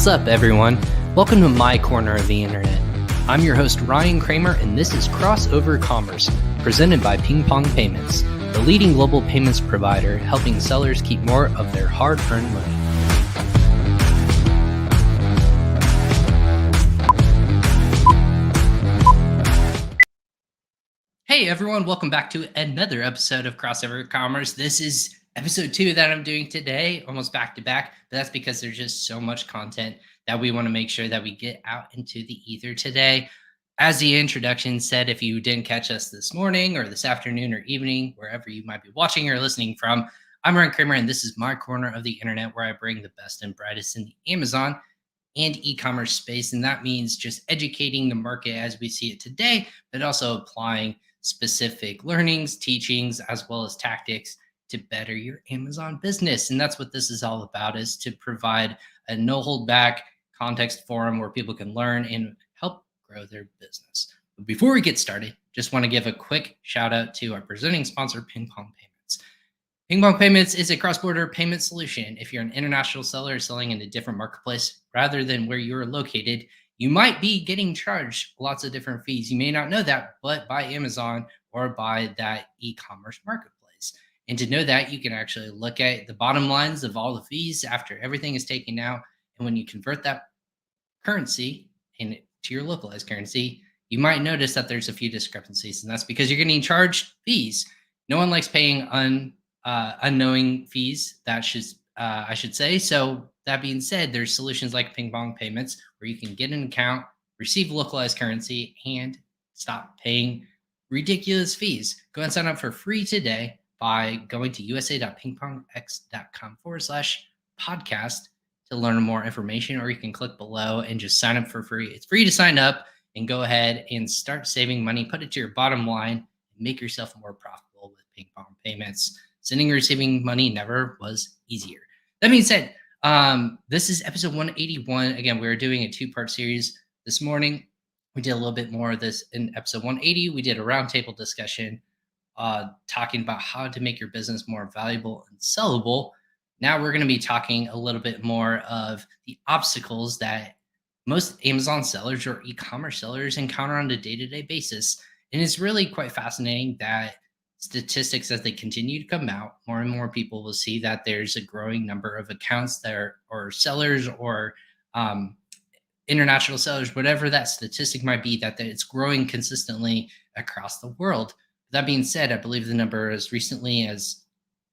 What's up, everyone? Welcome to my corner of the internet. I'm your host, Ryan Kramer, and this is Crossover Commerce, presented by PingPong Payments, the leading global payments provider helping sellers keep more of their hard-earned money. Hey, everyone. Welcome back to another episode of Crossover Commerce. This is episode 2 that I'm doing today, almost back to back, but that's because there's just so much content that we want to make sure that we get out into the ether today. As the introduction said, if you didn't catch us this morning or this afternoon or evening, wherever you might be watching or listening from, I'm Ryan Kramer, and this is my corner of the internet where I bring the best and brightest in the Amazon and e-commerce space. And that means just educating the market as we see it today, but also applying specific learnings, teachings, as well as tactics to better your Amazon business. And that's what this is all about, is to provide a no hold back context forum where people can learn and help grow their business. But before we get started, just want to give a quick shout out to our presenting sponsor, PingPong Payments. PingPong Payments is a cross-border payment solution. If you're an international seller selling in a different marketplace rather than where you're located, you might be getting charged lots of different fees. You may not know that, but by Amazon or by that e-commerce marketplace. And to know that, you can actually look at the bottom lines of all the fees after everything is taken out. And when you convert that currency into your localized currency, you might notice that there's a few discrepancies. And that's because you're getting charged fees. No one likes paying unknowing fees, I should say. So that being said, there's solutions like PingPong Payments where you can get an account, receive localized currency, and stop paying ridiculous fees. Go and sign up for free today by going to usa.pingpongx.com/podcast to learn more information, or you can click below and just sign up for free. It's free to sign up and go ahead and start saving money, put it to your bottom line, and make yourself more profitable with PingPong Payments. Sending and receiving money never was easier. That being said, this is episode 181. Again, we're doing a 2-part series this morning. We did a little bit more of this in episode 180. We did a roundtable discussion talking about how to make your business more valuable and sellable. Now we're going to be talking a little bit more of the obstacles that most Amazon sellers or e-commerce sellers encounter on a day-to-day basis. And it's really quite fascinating that statistics, as they continue to come out, more and more people will see that there's a growing number of accounts that are, or sellers, or international sellers, whatever that statistic might be, that it's growing consistently across the world. That being said, I believe the number as recently as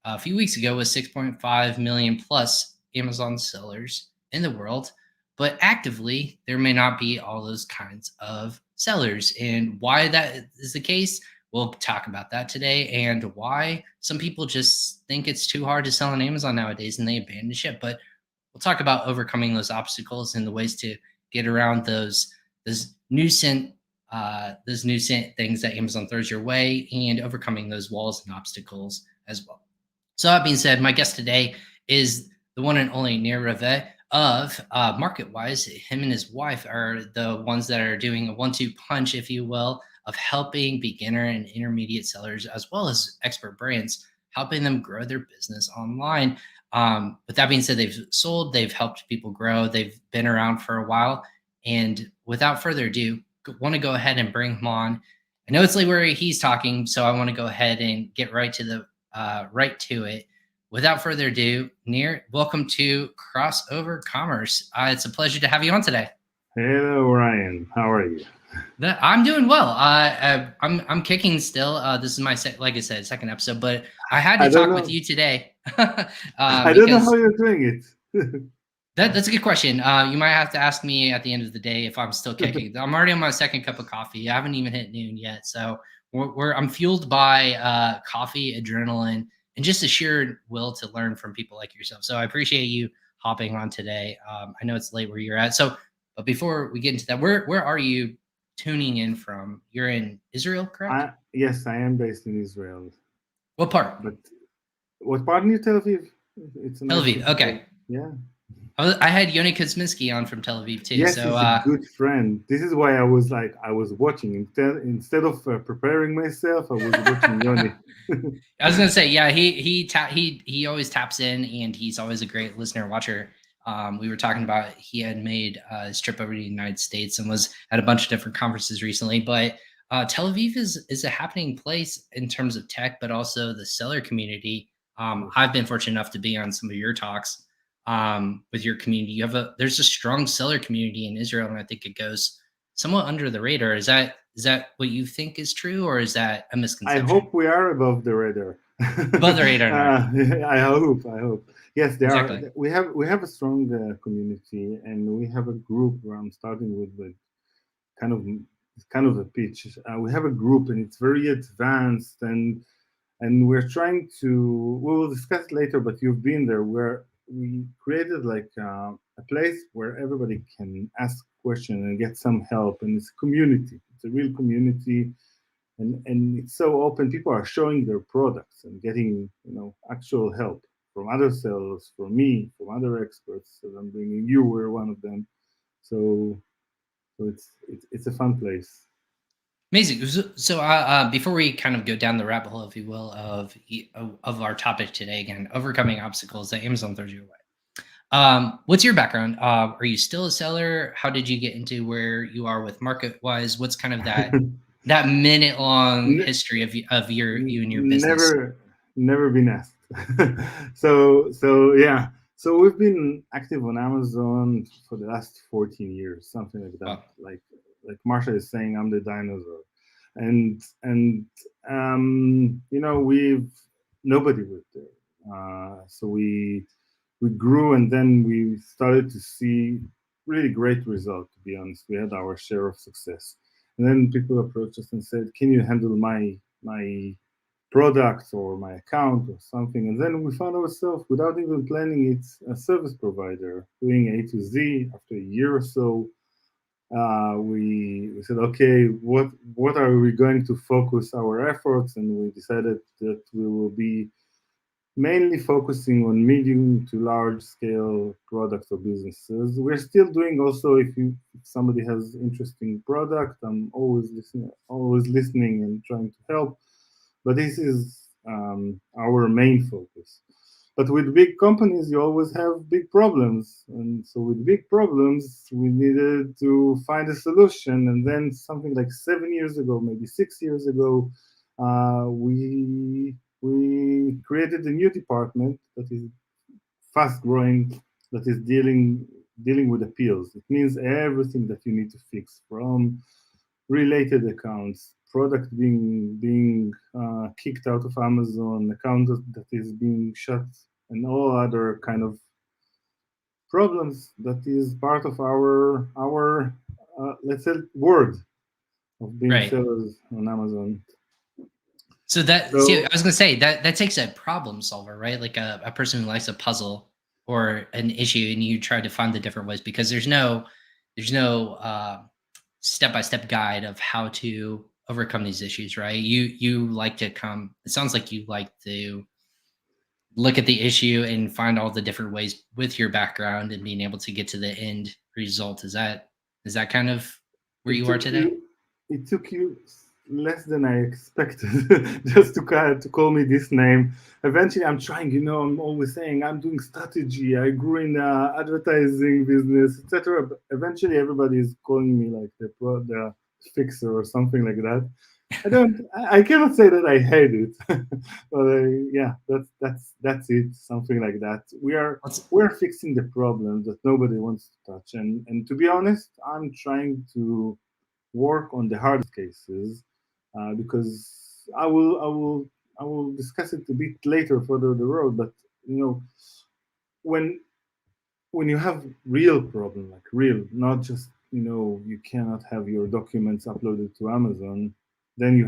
a few weeks ago was 6.5 million plus Amazon sellers in the world, but actively there may not be all those kinds of sellers. And why that is the case, we'll talk about that today, and why some people just think it's too hard to sell on Amazon nowadays and they abandon ship. But we'll talk about overcoming those obstacles and the ways to get around those nuisance things that Amazon throws your way, and overcoming those walls and obstacles as well. So that being said, my guest today is the one and only Nir Rave of Market Wize. Him and his wife are the ones that are doing a 1-2 punch, if you will, of helping beginner and intermediate sellers, as well as expert brands, helping them grow their business online. With that being said, they've helped people grow. They've been around for a while. And without further ado, want to go ahead and bring him on. I know it's late where he's talking, so I want to go ahead and get right to it. Without further ado, Nir, welcome to Crossover Commerce. It's a pleasure to have you on today. Hello, Ryan. How are you? I'm doing well. I'm kicking still. This is my like I said, second episode, but I had to talk with you today. I don't know how you're doing it. That's a good question. You might have to ask me at the end of the day if I'm still kicking. I'm already on my second cup of coffee. I haven't even hit noon yet, so I'm fueled by coffee, adrenaline, and just a sheer will to learn from people like yourself. So I appreciate you hopping on today. I know it's late where you're at. But before we get into that, where are you tuning in from? You're in Israel, correct? Yes, I am based in Israel. What part? But what part near Tel Aviv? It's Tel Aviv. Okay. Yeah. I had Yoni Kuzminski on from Tel Aviv too. Yes, so, he's a good friend. This is why I was watching instead of preparing myself. I was watching Yoni. I was gonna say, yeah, he always taps in, and he's always a great listener, watcher. We were talking about he had made his trip over to the United States and was at a bunch of different conferences recently. But Tel Aviv is a happening place in terms of tech, but also the seller community. Yes. I've been fortunate enough to be on some of your talks with your community. There's a strong seller community in Israel, and I think it goes somewhat under the radar. Is that what you think is true, or is that a I misconception? hope we are above the radar. Above the radar, no. I hope. I hope. Yes, there are. Exactly. We have a strong community, and we have a group where I'm starting with kind of kind of a pitch. We have a group, and it's very advanced, and we're trying to. We will discuss it later, but you've been there. Where we created like a place where everybody can ask questions and get some help, and it's a community. It's a real community, and it's so open. People are showing their products and getting actual help from other sellers, from me, from other experts that I'm bringing. You were one of them, so it's a fun place. Amazing. So, before we kind of go down the rabbit hole, if you will, of our topic today, again, overcoming obstacles that Amazon throws your way. What's your background? Are you still a seller? How did you get into where you are with Market Wize? What's kind of that minute long N- history of you and your business? never been asked. So yeah. So we've been active on Amazon for the last 14 years, something like that. Well, Like Marsha is saying, I'm the dinosaur, and we've nobody was there. So we grew, and then we started to see really great result. To be honest, we had our share of success, and then people approached us and said, "Can you handle my product or my account or something?" And then we found ourselves, without even planning it, a service provider doing A to Z. After a year or so, we said, okay, what are we going to focus our efforts? And we decided that we will be mainly focusing on medium to large scale products or businesses. We're still doing also, if somebody has interesting product, I'm always listening and trying to help. But this is our main focus. But with big companies, you always have big problems. And so with big problems, we needed to find a solution. And then something like 7 years ago, maybe 6 years ago, we created a new department that is fast growing, that is dealing with appeals. It means everything that you need to fix, from related accounts, product being kicked out of Amazon, account that is being shut, and all other kind of problems that is part of our let's say word of being right. sellers on Amazon. So that see, I So was gonna say that takes a problem solver, right? Like a person who likes a puzzle or an issue, and you try to find the different ways because there's no step by step guide of how to overcome these issues, right? You like to come. It sounds like you like to look at the issue and find all the different ways with your background and being able to get to the end result. Is that kind of where it you are took today? you it took you less than I expected just to call me this name. Eventually, I'm trying. I'm always saying I'm doing strategy. I grew in advertising business, etc. But eventually, everybody is calling me like the fixer or something like that. I don't. I cannot say that I hate it, but yeah, that's it. Something like that. Let's We're fixing the problem that nobody wants to touch, and to be honest, I'm trying to work on the hardest cases, because I will discuss it a bit later further the road. But you know when when you have real problem, like real, not just you cannot have your documents uploaded to Amazon, then you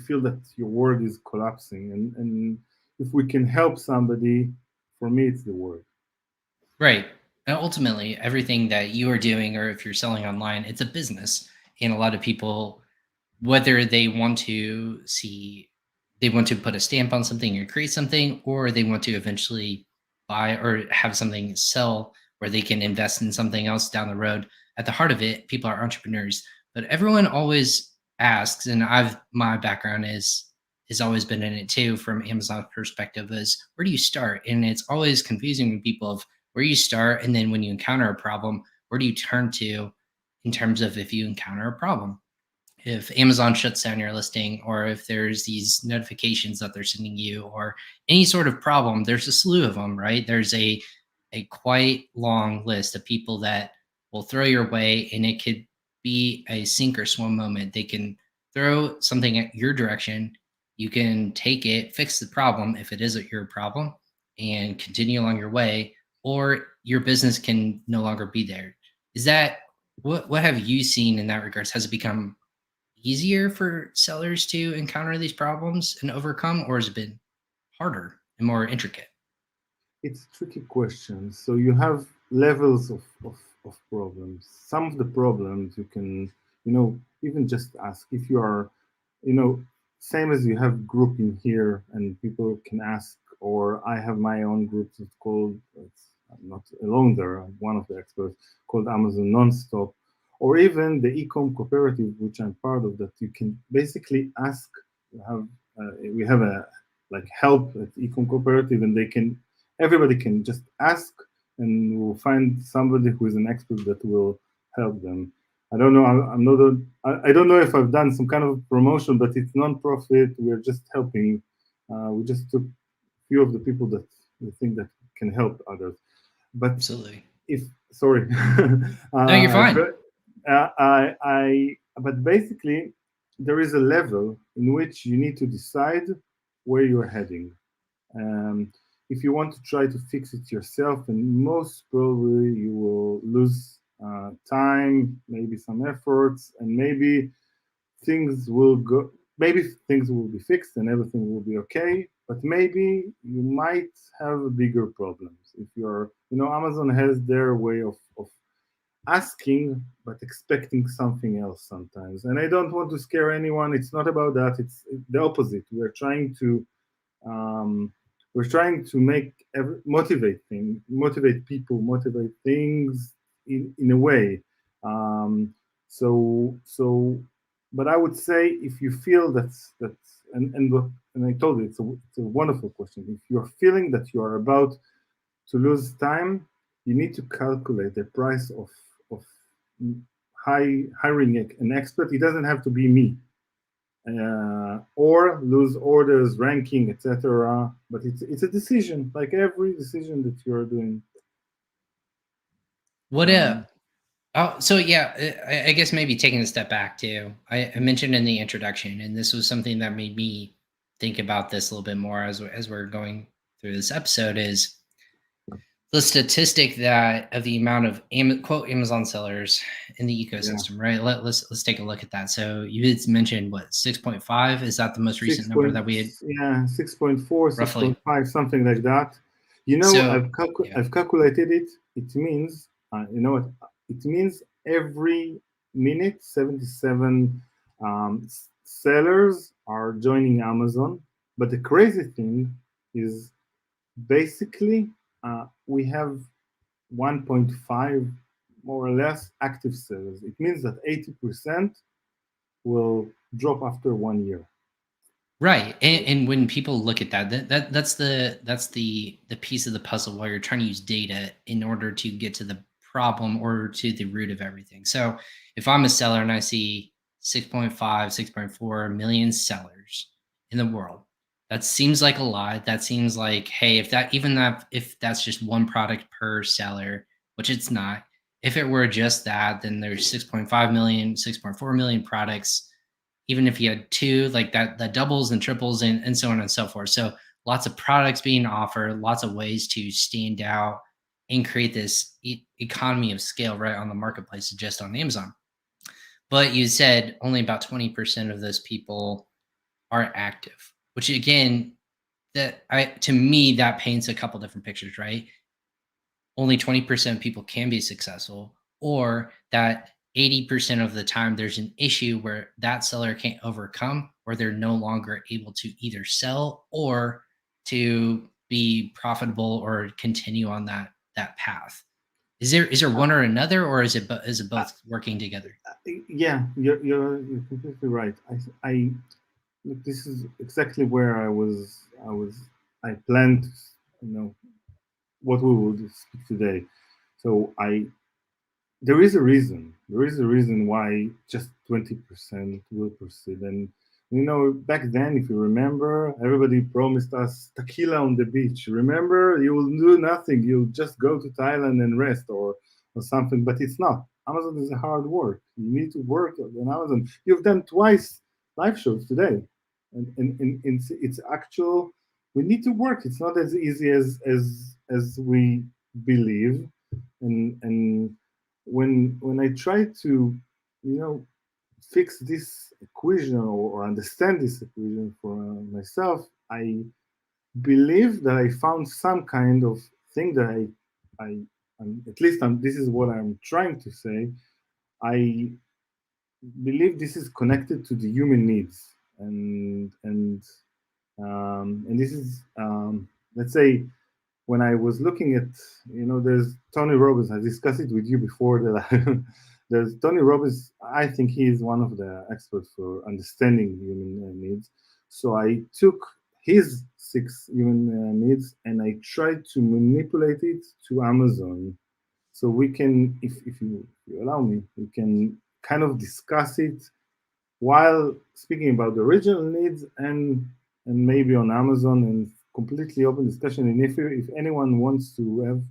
feel that your world is collapsing, and if we can help somebody, for me it's the word. Right. And ultimately, everything that you are doing, or if you're selling online, it's a business. And a lot of people, whether they want to put a stamp on something or create something, or they want to eventually buy or have something sell where they can invest in something else down the road. At the heart of it, people are entrepreneurs. But everyone always asks, and my background is has always been in it too, from Amazon's perspective, is where do you start? And it's always confusing when people of where you start, and then when you encounter a problem, where do you turn to in terms of if you encounter a problem? If Amazon shuts down your listing, or if there's these notifications that they're sending you, or any sort of problem, there's a slew of them, right? There's a quite long list of people that will throw your way, and it could be a sink or swim moment. They can throw something at your direction. You can take it, fix the problem if it isn't your problem, and continue along your way, or your business can no longer be there. Is that what have you seen in that regards? Has it become easier for sellers to encounter these problems and overcome, or has it been harder and more intricate? It's a tricky question. So you have levels of problems. Some of the problems you can, even just ask if you are, you know, same as you have group in here and people can ask, or I have my own group. It's called, I'm not alone there, I'm one of the experts, called Amazon Nonstop, or even the ecom cooperative, which I'm part of, that you can basically ask, have, we have a like help at ecom cooperative, and they can everybody can just ask, and we'll find somebody who is an expert that will help them. I don't know. I'm not. I don't know if I've done some kind of promotion, but it's non-profit. We're just helping. We just took a few of the people that we think that can help others. But Absolutely. if sorry, No, you're fine. but but basically there is a level in which you need to decide where you're heading. um, if you want to try to fix it yourself, and most probably you will lose time, maybe some efforts, and maybe things will go. Maybe things will be fixed and everything will be okay. But maybe you might have bigger problems if you're. Amazon has their way of asking but expecting something else sometimes. And I don't want to scare anyone. It's not about that. It's the opposite. Um, we're trying to motivate people, motivate things in a way. Um, so, but I would say if you feel and I told you it's a wonderful question. If you're feeling that you are about to lose time, you need to calculate the price of hiring an expert. It doesn't have to be me, or lose orders, ranking, etc. But it's a decision, like every decision that you're doing. What Um, oh, so yeah, I guess maybe taking a step back too. I mentioned in the introduction, and this was something that made me think about this a little bit more as we're going through this episode, is the statistic that of the amount of quote Amazon sellers in the yeah, ecosystem, right? Let's take a look at that. So you had mentioned what, 6.5? Is that the most recent six number point that we had, yeah 6.4, roughly? 6.5, something like that. So yeah. I've calculated it. It means what it means. Every minute 77 sellers are joining Amazon. But the crazy thing is, basically, we have 1.5 more or less active sellers. It means that 80% will drop after 1 year. Right, and when people look at that's the piece of the puzzle where you're trying to use data in order to get to the problem or to the root of everything. So if I'm a seller and I see 6.5, 6.4 million sellers in the world, that seems like a lot. That seems like, hey, if that's just one product per seller, which it's not. If it were just that, then there's 6.5 million, 6.4 million products. Even if you had two, like that doubles and triples and so on and so forth. So lots of products being offered, lots of ways to stand out and create this economy of scale right on the marketplace, just on Amazon. But you said only about 20% of those people are active, which again, that I to me that paints a couple different pictures, right? Only 20% of people can be successful, or that 80% of the time there's an issue where that seller can't overcome, or they're no longer able to either sell or to be profitable or continue on that path. Is there one or another, or is it Uh, both working together? yeah, you're completely right. I look, this is exactly where I planned, you know, what we will speak today. So there is a reason. There is a reason why just 20% will proceed. And back then, if you remember, everybody promised us tequila on the beach. Remember, you will do nothing. You'll just go to Thailand and rest or something. But it's not. Amazon is a hard work. You need to work on Amazon. You've done twice live shows today, and it's actual. We need to work. It's not as easy as we believe, and when I try to, fix this equation or understand this equation for myself, I believe that I found some kind of thing that at least this is what I'm trying to say. I believe this is connected to the human needs, and this is, let's say, when I was looking at, there's Tony Robbins. I discussed it with you before that there's Tony Robbins. I think he is one of the experts for understanding human needs. So I took his six human needs and I tried to manipulate it to Amazon. So we can, if you allow me, we can kind of discuss it while speaking about the original needs and maybe on Amazon and completely open discussion. And if anyone wants to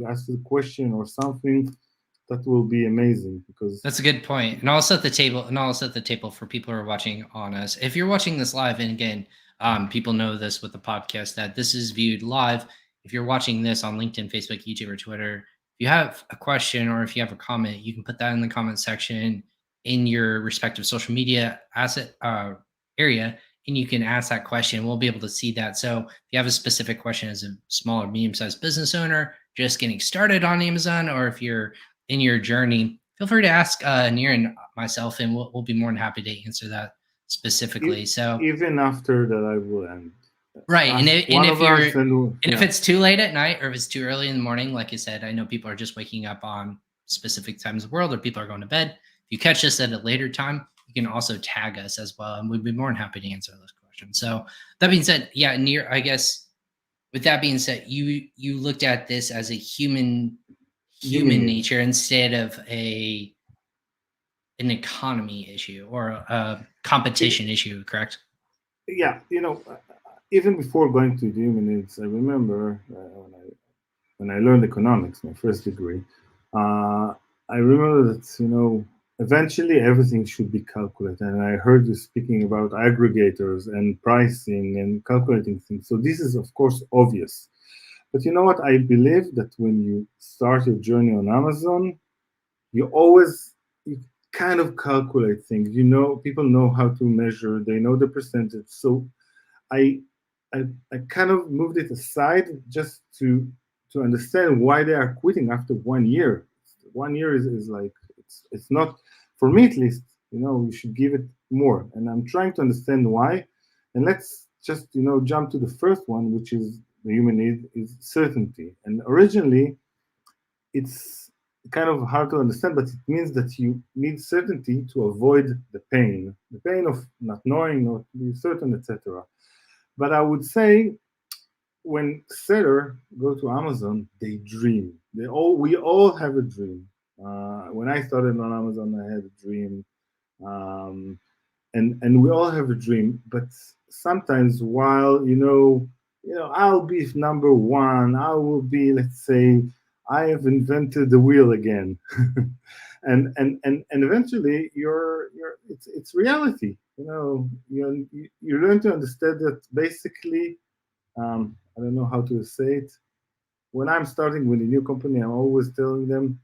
ask a question or something, that will be amazing because That's a good point. And I'll set the table, and I'll set the table for people who are watching on us. If you're watching this live, and again, people know this with the podcast that this is viewed live. If you're watching this on LinkedIn, Facebook, YouTube, or Twitter, if you have a question or if you have a comment, you can put that in the comment section in your respective social media asset area, and you can ask that question. We'll be able to see that. So if you have a specific question as a small or medium-sized business owner just getting started on Amazon, or if you're in your journey, feel free to ask Nir and myself, and we'll be more than happy to answer that specifically. So, even after that, I will end. right, and Ask if, and one if of you're us, and and if yeah, it's too late at night or if it's too early in the morning, like I said, I know people are just waking up on specific times of the world, or people are going to bed. If you catch us at a later time, you can also tag us as well, and we'd be more than happy to answer those questions. So that being said, yeah, Nir, I guess with that being said, you looked at this as a human human needs. nature instead of an economy issue or a competition issue, correct? Yeah, even before going to the human needs, I remember when I learned economics, my first degree. I remember that eventually everything should be calculated, and I heard you speaking about aggregators and pricing and calculating things. So this is of course obvious, but you know what? I believe that when you start your journey on Amazon, you kind of calculate things. People know how to measure, they know the percentage. So I, I kind of moved it aside just to understand why they are quitting after 1 year. 1 year is like it's not, for me at least. We should give it more, and I'm trying to understand why. And let's just jump to the first one, which is the human need is certainty. And originally, it's kind of hard to understand, but it means that you need certainty to avoid the pain of not knowing, not being certain, etc. But I would say when seller go to Amazon, they dream. We all have a dream. When I started on Amazon, I had a dream, um, and we all have a dream. But sometimes, while I'll be number one. I will be, let's say, I have invented the wheel again, and eventually, it's reality. You learn to understand that basically, I don't know how to say it. When I'm starting with a new company, I'm always telling them,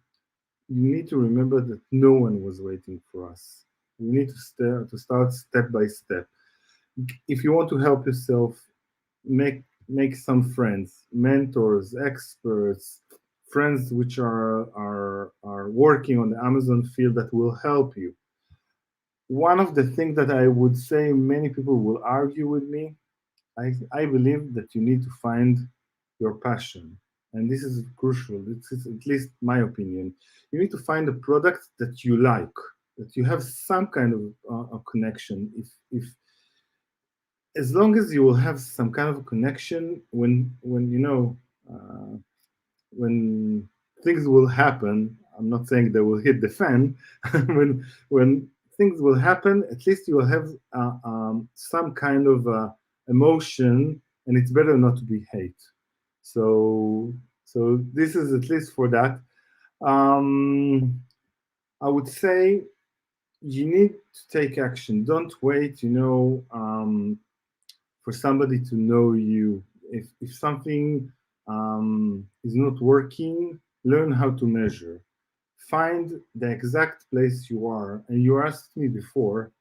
you need to remember that no one was waiting for us. You need to start step by step. If you want to help yourself, make some friends, mentors, experts, friends which are working on the Amazon field that will help you. One of the things that I would say many people will argue with me, I believe that you need to find your passion. And this is crucial. This is at least my opinion. You need to find a product that you like, that you have some kind of connection. If as long as you will have some kind of a connection when uh, when things will happen. I'm not saying they will hit the fan. When things will happen, at least you will have some kind of emotion, and it's better not to be hate. So so this is at least for that. Um, I would say you need to take action. Don't wait. For somebody to know you. If something is not working, learn how to measure. Find the exact place you are. And you asked me before,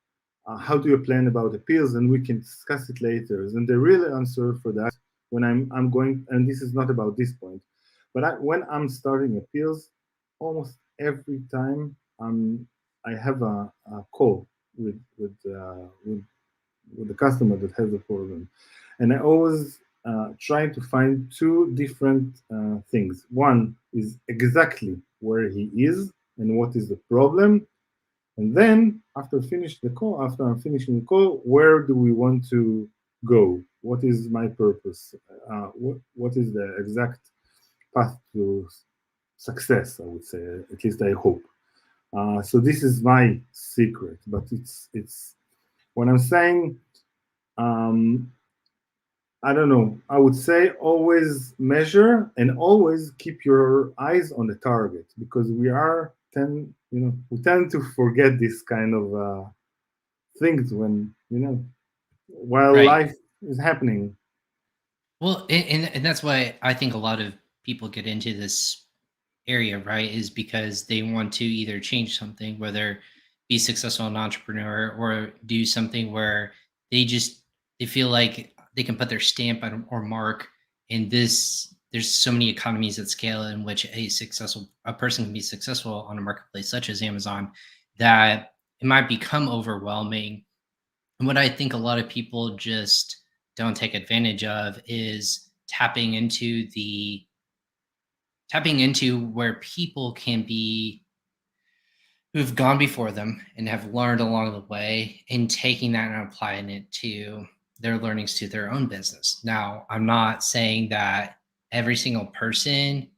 how do you plan about appeals? And we can discuss it later. And the real answer for that, when I'm going, and this is not about this point, but when I'm starting appeals, almost every time I have a call with the customer that has the problem. And I always try to find two different things. One is exactly where he is and what is the problem. And then after I'm finishing the call, where do we want to go? What is my purpose? What is the exact path to success? I would say, at least I hope. So this is my secret, but it's when I'm saying um, I don't know. I would say always measure and always keep your eyes on the target because we tend to forget this kind of things when while Right. life is happening. Well, and that's why I think a lot of people get into this area, right? Is because they want to either change something, whether be successful an entrepreneur or do something where they just they feel like they can put their stamp on or mark in this. There's so many economies at scale in which a person can be successful on a marketplace such as Amazon that it might become overwhelming. And what I think a lot of people just don't take advantage of is tapping into where people can be who've gone before them and have learned along the way and taking that and applying it to their learnings to their own business. Now, I'm not saying that every single person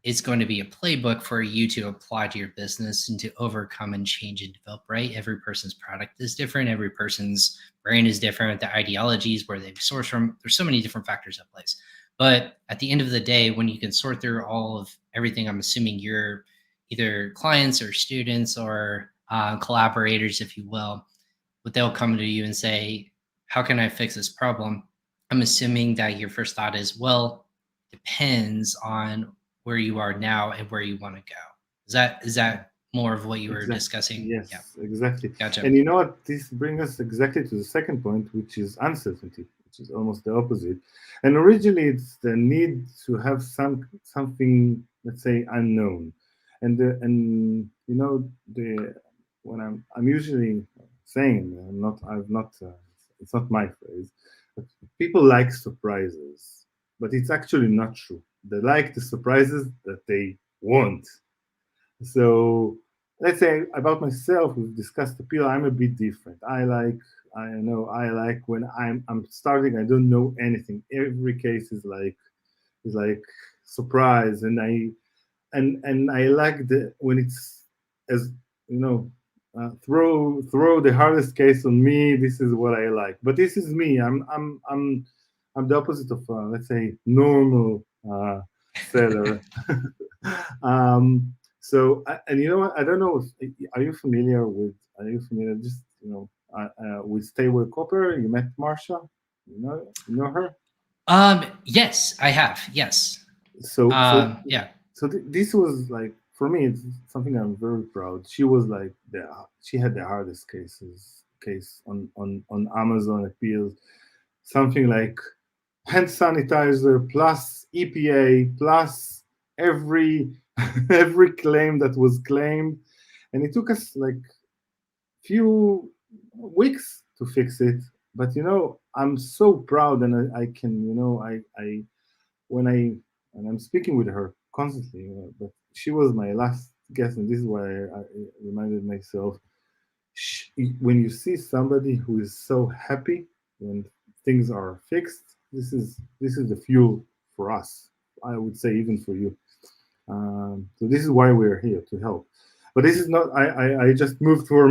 is going to be a playbook for you to apply to your business and to overcome and change and develop, right? Every person's product is different. Every person's brain is different. The ideologies, where they source from, there's so many different factors at place. But at the end of the day, when you can sort through all of everything, I'm assuming you're either clients or students or collaborators, if you will, but they'll come to you and say, "How can I fix this problem?" I'm assuming that your first thought is, "Well, depends on where you are now and where you want to go." Is that more of what you were Exactly. discussing? Yeah, Yes, exactly. gotcha. And you know what? This brings us exactly to the second point, which is uncertainty, which is almost the opposite. And originally, it's the need to have something, let's say, unknown. And the when I'm usually saying I've not it's not my phrase, but people like surprises, but it's actually not true. They like the surprises that they want. So let's say about myself, we've discussed appeal. I'm a bit different. I like when I'm starting. I don't know anything. Every case is like surprise, and I like the when it's as you know. Throw the hardest case on me. This is what I like. But this is me. I'm the opposite of let's say normal seller. And you know what? I don't know. Are you familiar with? Are you familiar? Just with Stay with Copper. You met Marsha. You know her. Yes, I have. Yes. So so Yeah. this was like for me. It's something I'm very proud. She had the hardest case on Amazon appeals. Something like hand sanitizer plus EPA plus every every claim that was claimed, and it took us like few weeks to fix it. But I'm so proud, and I can I when I and I'm speaking with her constantly, but she was my last guest, and this is why I reminded myself. When you see somebody who is so happy when things are fixed, this is the fuel for us. I would say even for you. So this is why we're here to help. But this is not. I just moved from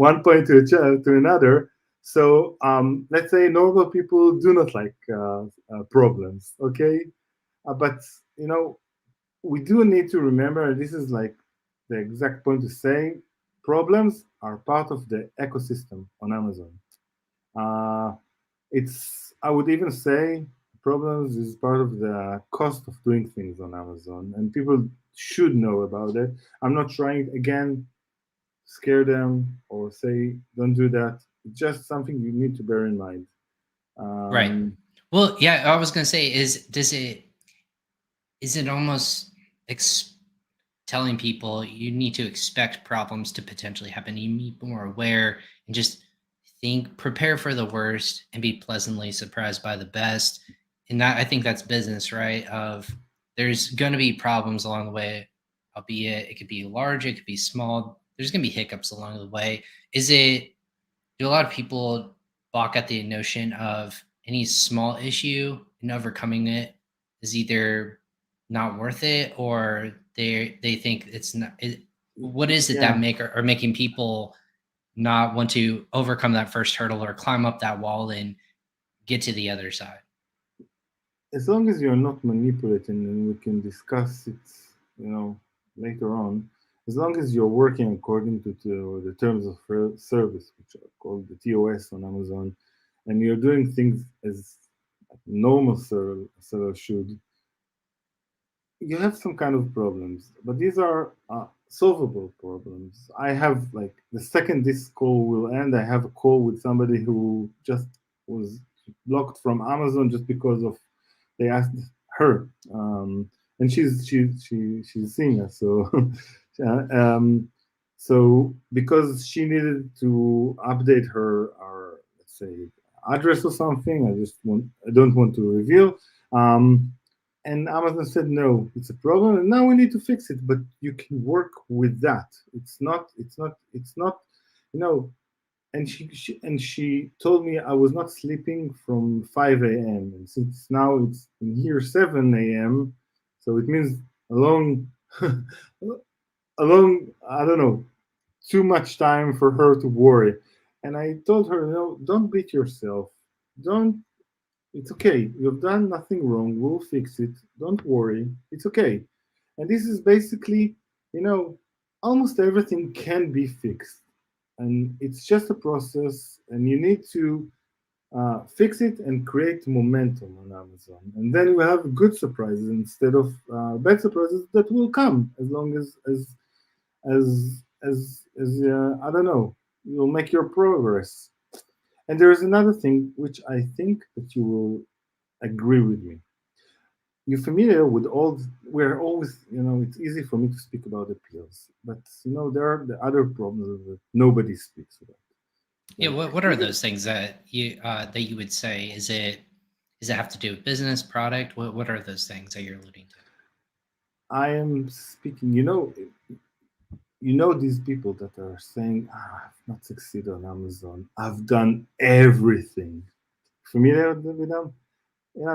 one point to another. So let's say normal people do not like problems. Okay, but you know we do need to remember. And this is like the exact point to say. Problems are part of the ecosystem on Amazon. Uh, it's I would even say problems is part of the cost of doing things on Amazon, and people should know about it. I'm not trying again scare them or say don't do that. It's just something you need to bear in mind. Right. Um, Well, yeah, I was gonna say, is it almost telling people you need to expect problems to potentially happen. You need to be more aware and just prepare for the worst and be pleasantly surprised by the best. And that, I think that's business, right? Of there's going to be problems along the way, albeit it could be large, it could be small. There's going to be hiccups along the way. Do a lot of people balk at the notion of any small issue and overcoming it is either not worth it, or they think it's not what is it that yeah, are making people not want to overcome that first hurdle or climb up that wall and get to the other side? as long as you're not manipulating, and we can discuss it, you know, later on. As long as you're working according to the terms of service, which are called the TOS on Amazon, and you're doing things as normal seller should, you have some kind of problems, but these are solvable problems. I have like the second this call will end, I have a call with somebody who just was blocked from Amazon just because of they asked her, and she's seeing us, so so because she needed to update her let's say address or something, I don't want to reveal. Um, and Amazon said, no, it's a problem, and now we need to fix it. But you can work with that. It's not, you know. And she told me I was not sleeping from 5 a.m. And since now it's in here 7 a.m., so it means a long, a long, I don't know, too much time for her to worry. And I told her, no, don't beat yourself. Don't It's okay. You've done nothing wrong. We'll fix it. Don't worry. It's okay. And this is basically, you know, almost everything can be fixed. And it's just a process, and you need to fix it and create momentum on Amazon. And then we have good surprises instead of bad surprises that will come as long as I don't know, you'll make your progress. And there is another thing which I think that you will agree with me. You're familiar with we're always, it's easy for me to speak about appeals, but there are the other problems that nobody speaks about. Yeah, Like, what are those things that you would say? Does it have to do with business, product? What are those things that you're alluding to? I am speaking, these people that are saying, I've not succeeded on Amazon. I've done everything. Familiar with them?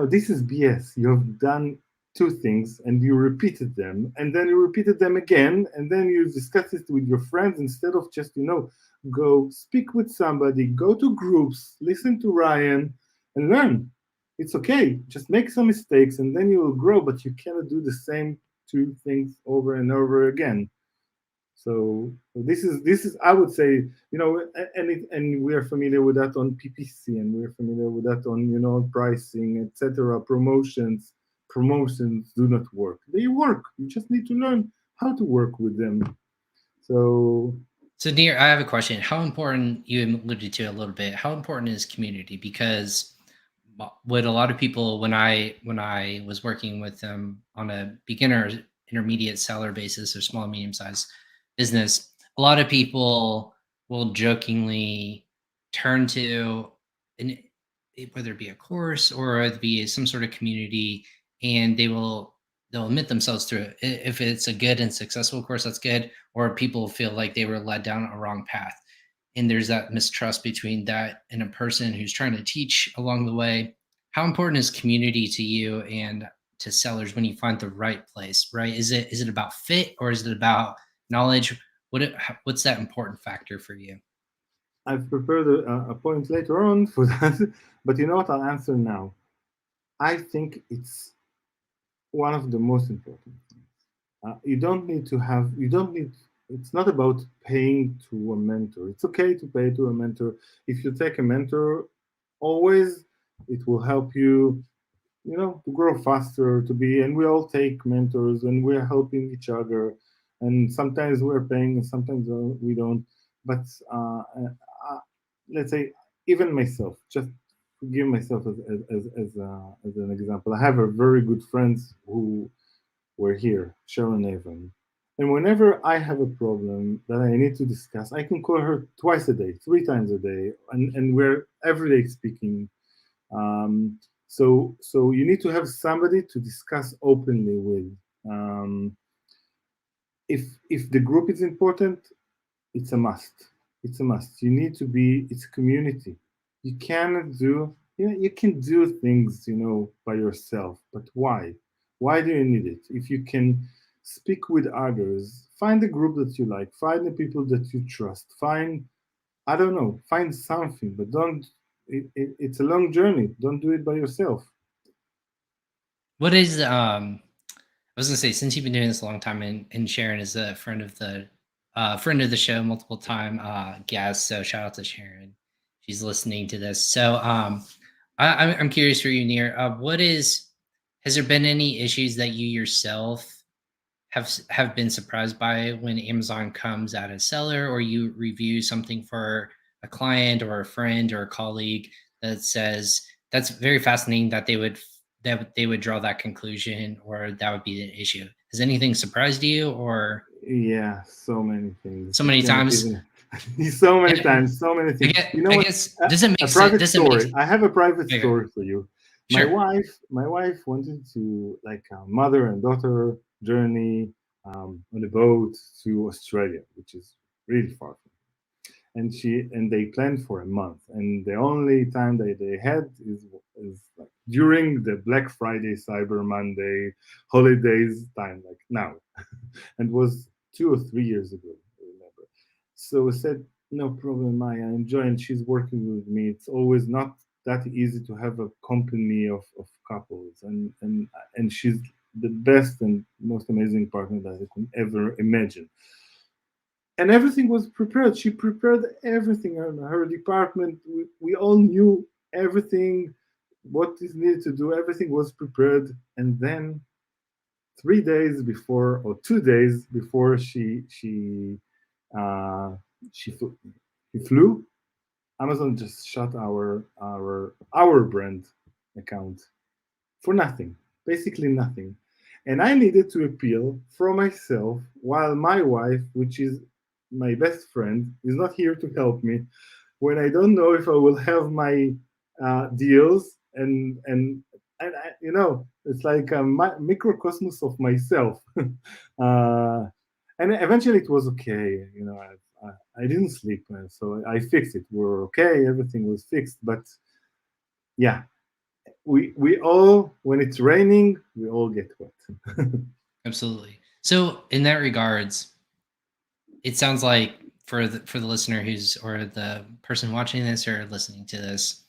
This is BS. You have done two things and you repeated them, and then you repeated them again, and then you discuss it with your friends instead of just, go speak with somebody, go to groups, listen to Ryan, and learn. It's okay. Just make some mistakes and then you will grow, but you cannot do the same two things over and over again. So this is I would say, and we are familiar with that on PPC, and we're familiar with that on pricing, etc. Promotions do not work. They work. You just need to learn how to work with them. So So, Nir, I have a question. How important, you alluded to a little bit, how important is community? Because what a lot of people, when I was working with them on a beginner, intermediate seller basis or small, medium sized business, a lot of people will jokingly turn to an whether it be a course or it be some sort of community, and they'll admit themselves through it. If it's a good and successful course, that's good, or people feel like they were led down a wrong path. and there's that mistrust between that and a person who's trying to teach along the way. How important is community to you and to sellers when you find the right place, right? Is it about fit or is it about knowledge? What's that important factor for you? I've prepared a point later on for that, but you know what? I'll answer now. I think it's one of the most important things. You don't need to have, you don't need, it's not about paying to a mentor. It's okay to pay to a mentor. If you take a mentor, always it will help you, to grow faster, to be, and we all take mentors and we're helping each other. And sometimes we're paying and sometimes we don't. But let's say, even myself, just to give myself as an example, I have a very good friends who were here, Sharon Avon. And whenever I have a problem that I need to discuss, I can call her twice a day, 3 times a day, and we're every day speaking. So you need to have somebody to discuss openly with. Um, if the group is important, it's a must. It's a must. You need to be. It's a community. You cannot do. You can do things by yourself, but why? Why do you need it? If you can speak with others, find a group that you like, find the people that you trust, find, I don't know, find something, but don't. It's a long journey. Don't do it by yourself. What is I was gonna say, since you've been doing this a long time, and Sharon is a friend of the show, multiple time guest. So shout out to Sharon. She's listening to this. So I'm curious for you, Nir. What is has there been any issues that you yourself have been surprised by when Amazon comes at a seller, or you review something for a client or a friend or a colleague that says that's very fascinating that they would draw that conclusion, or that would be the issue. Has anything surprised you, or Yeah, so many things. so You many cannot times? even. So many Yeah, times, so many things. You know I what? guess A, does it a make sense? private Does it make story. I have a private okay? story for you. My Sure. wife, my wife wanted to, like, a mother and daughter journey on a boat to Australia, which is really far, and they planned for a month, and the only time that they had is like during the Black Friday, Cyber Monday, holidays time, like now, and was 2 or 3 years ago, I remember. So I said, no problem, Maya, I enjoy, and she's working with me. It's always not that easy to have a company of couples, and she's the best and most amazing partner that I can ever imagine. And everything was prepared. She prepared everything in her department. We all knew everything, what is needed to do. Everything was prepared. And then 3 days before, or 2 days before uh, she flew, he flew, Amazon just shut our brand account for nothing, basically nothing. And I needed to appeal for myself while my wife, which is my best friend, is not here to help me when I don't know if I will have my deals, and it's like a microcosmos of myself. And eventually it was okay. I didn't sleep, so I fixed it. We're okay. Everything was fixed, but yeah, we all, when it's raining, we all get wet. Absolutely. So in that regards, it sounds like for the listener who's or the person watching this or listening to this,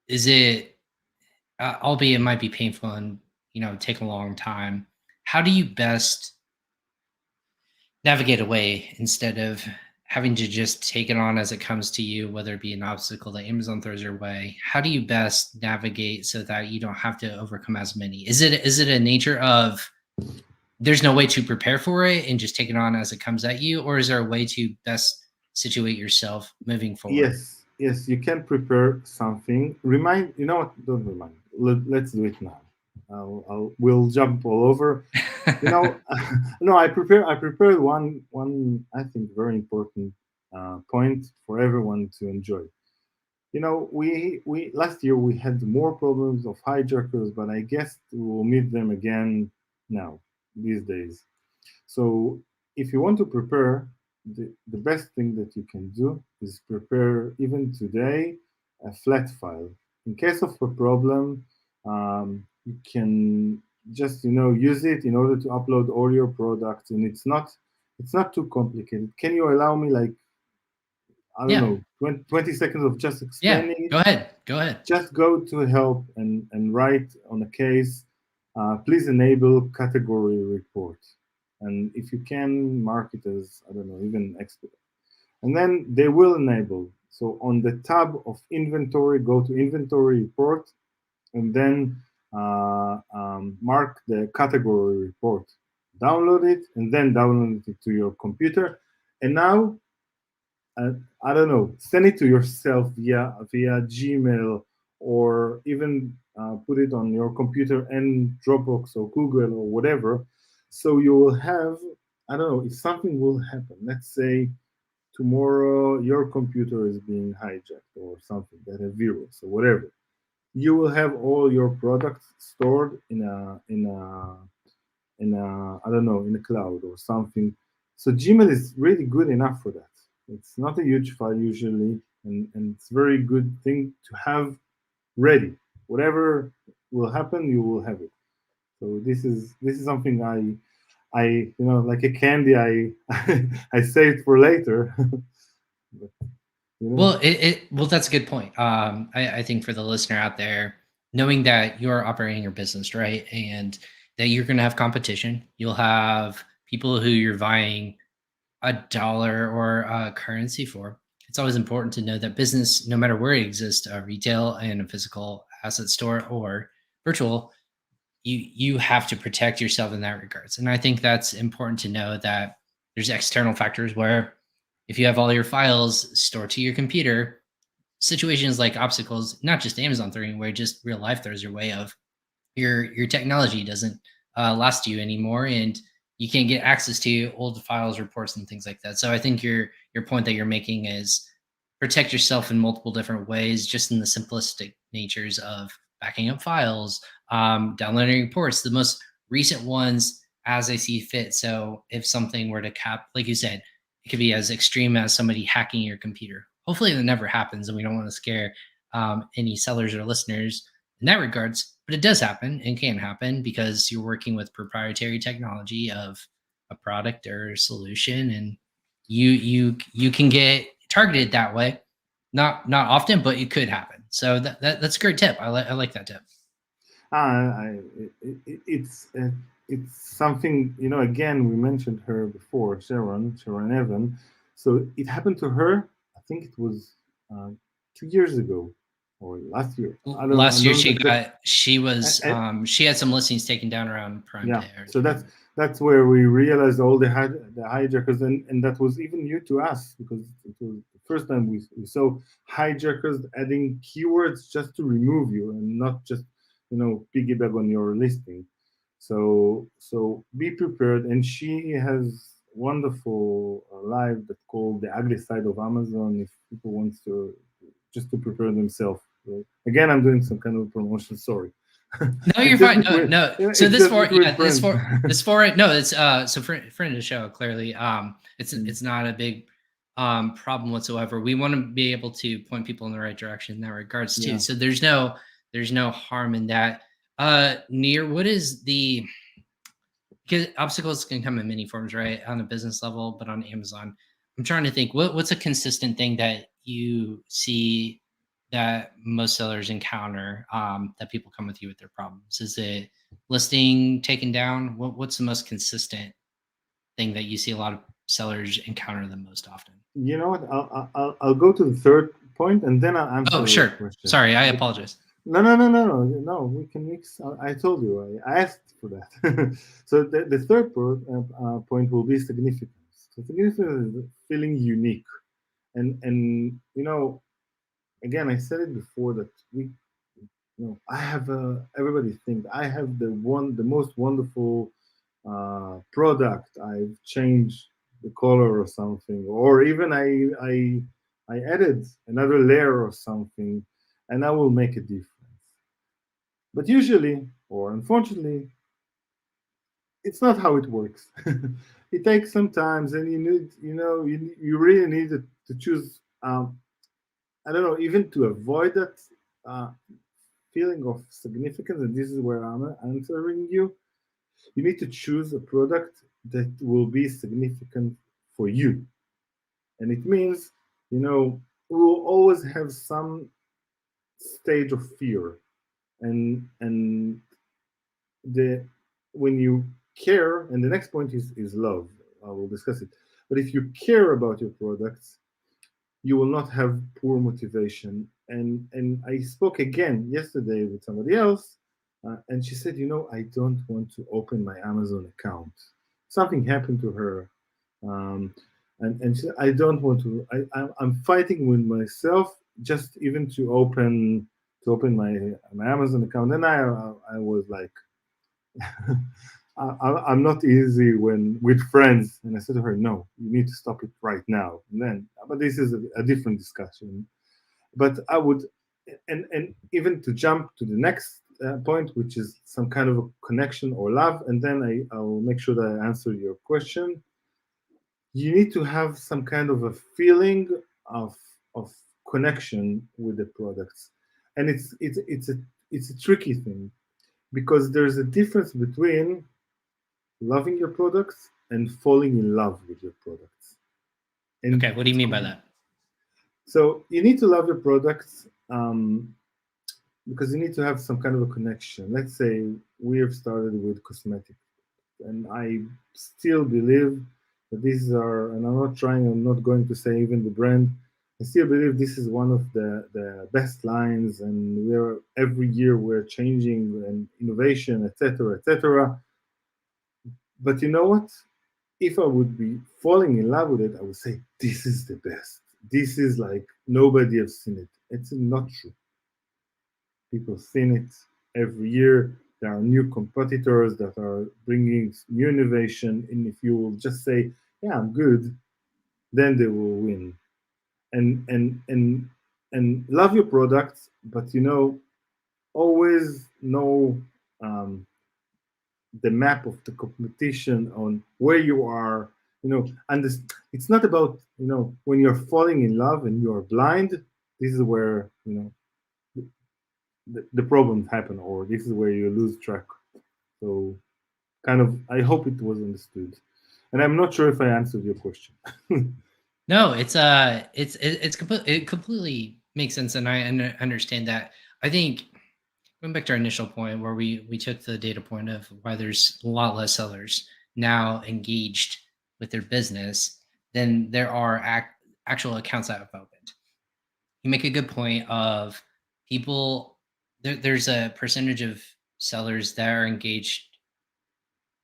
is it albeit it might be painful and take a long time. How do you best navigate away instead of having to just take it on as it comes to you, whether it be an obstacle that Amazon throws your way? How do you best navigate so that you don't have to overcome as many? Is it a nature of there's no way to prepare for it and just take it on as it comes at you, or is there a way to best situate yourself moving forward? Yes, yes, you can prepare something. Remind, you know what? Don't remind. Let's do it now. We'll jump all over. No, I prepared one I think very important point for everyone to enjoy. We last year we had more problems of hijackers, but I guess we will meet them again now these days. So if you want to prepare, the best thing that you can do is prepare even today a flat file. In case of a problem, you can just use it in order to upload all your products, and it's not too complicated. Can you allow me, like, I don't Yeah. know, 20 seconds of just Yeah. explaining it? Go ahead. Go ahead. Just go to help and write on a case, please enable category report. And if you can, mark it as, I don't know, even expert. And then they will enable. So on the tab of inventory, go to inventory report, and then mark the category report. Download it, and then download it to your computer. And now, uh, I don't know, send it to yourself via Gmail, or even put it on your computer and Dropbox or Google or whatever. So you will have, I don't know, if something will happen. Let's say tomorrow your computer is being hijacked or something, that a virus or whatever. You will have all your products stored in a I don't know, in a cloud or something. So Gmail is really good enough for that. It's not a huge file usually, and it's a very good thing to have ready. Whatever will happen, you will have it. So this is something I like a candy I I saved for later. But, you know, Well, that's a good point. I think for the listener out there, knowing that you're operating your business, right, and that you're going to have competition, you'll have people who you're vying a dollar or a currency for. It's always important to know that business, no matter where it exists, retail and a physical asset store or virtual, you have to protect yourself in that regards. And I think that's important to know that there's external factors where if you have all your files stored to your computer, situations like obstacles, not just Amazon throwing away, just real life throws your way of your technology doesn't last you anymore, and you can't get access to old files, reports, and things like that. So I think your point that you're making is protect yourself in multiple different ways, just in the simplistic natures of backing up files, downloading reports, the most recent ones as I see fit. So if something were to like you said, it could be as extreme as somebody hacking your computer. Hopefully that never happens, and we don't want to scare any sellers or listeners in that regards, but it does happen and can happen because you're working with proprietary technology of a product or solution, and you can get targeted that way. Not often, but it could happen. So that's a great tip. I like that tip. it's something, again, we mentioned her before, Sharon Evan. So it happened to her. I think it was uh, 2 years ago or last year. I Last year don't she had some listings taken down around Prime Yeah, Day or so during. that's where we realized all the hijackers, and that was even new to us, because it was the first time we saw hijackers adding keywords just to remove you, and not just piggyback on your listing. So be prepared. And she has wonderful live that called the ugly side of Amazon, if people wants to just to prepare themselves. So, again, I'm doing some kind of promotion. Sorry. No, you're It's just fine. No, between no. So it's this just for between yeah, friends. this for it. No, it's so friend of the show. Clearly, it's Mm, it's not a big problem whatsoever. We want to be able to point people in the right direction in that regards too. yeah. So there's no harm in that. Near what is the because obstacles can come in many forms, right? On a business level, but on Amazon, I'm trying to think what's a consistent thing that you see that most sellers encounter that people come with you with their problems. Is it listing taken down? What's the most consistent thing that you see a lot of sellers encounter the most often? You know what? I'll go to the third point, and then I'll Oh, answer your sure. question. Sorry, I But apologize. no. We can mix. I told you. I asked for that. So the third point will be significance. So significance is feeling unique, and again, I said it before that I have everybody think I have the most wonderful product. I've changed the color or something, or even I added another layer or something, and I will make a difference. But usually, or unfortunately, it's not how it works. It takes some time, and you need, you really need to choose. I don't know, even to avoid that uh, feeling of significance, and this is where I'm answering you. You need to choose a product that will be significant for you, and it means, we will always have some stage of fear, and the when you care, and the next point is love. I will discuss it. But if you care about your products, you will not have poor motivation. And I spoke again yesterday with somebody else, and she said, I don't want to open my Amazon account. Something happened to her, um, and she said, I don't want to. I'm fighting with myself just even to open my Amazon account. And I was like, I'm not easy when with friends, and I said to her, "No, you need to stop it right now." And then, but this is a different discussion. But I would, and even to jump to the next point, which is some kind of a connection or love, and then I'll make sure that I answer your question. You need to have some kind of a feeling of of connection with the products, and it's a tricky thing because there's a difference between loving your products and falling in love with your products. And Okay, what do you mean by that? so you need to love your products, because you need to have some kind of a connection. Let's say we have started with cosmetics, and I still believe that these are, and I'm not going to say even the brand. I still believe this is one of the best lines, and every year we're changing and innovation, etc., etc. But you know what? If I would be falling in love with it, I would say this is the best. This is like nobody has seen it. It's not true. People seen it every year. There are new competitors that are bringing new innovation, and if you will just say, "Yeah, I'm good," then they will win. And love your products, but always know um, the map of the competition on where you are, and it's not about, when you're falling in love and you're blind. This is where the problems happen, or this is where you lose track. So kind of, I hope it was understood, and I'm not sure if I answered your question. No, it completely makes sense, and I understand that. I think going back to our initial point where we took the data point of why there's a lot less sellers now engaged with their business than there are actual accounts that have opened. You make a good point of people. There's a percentage of sellers that are engaged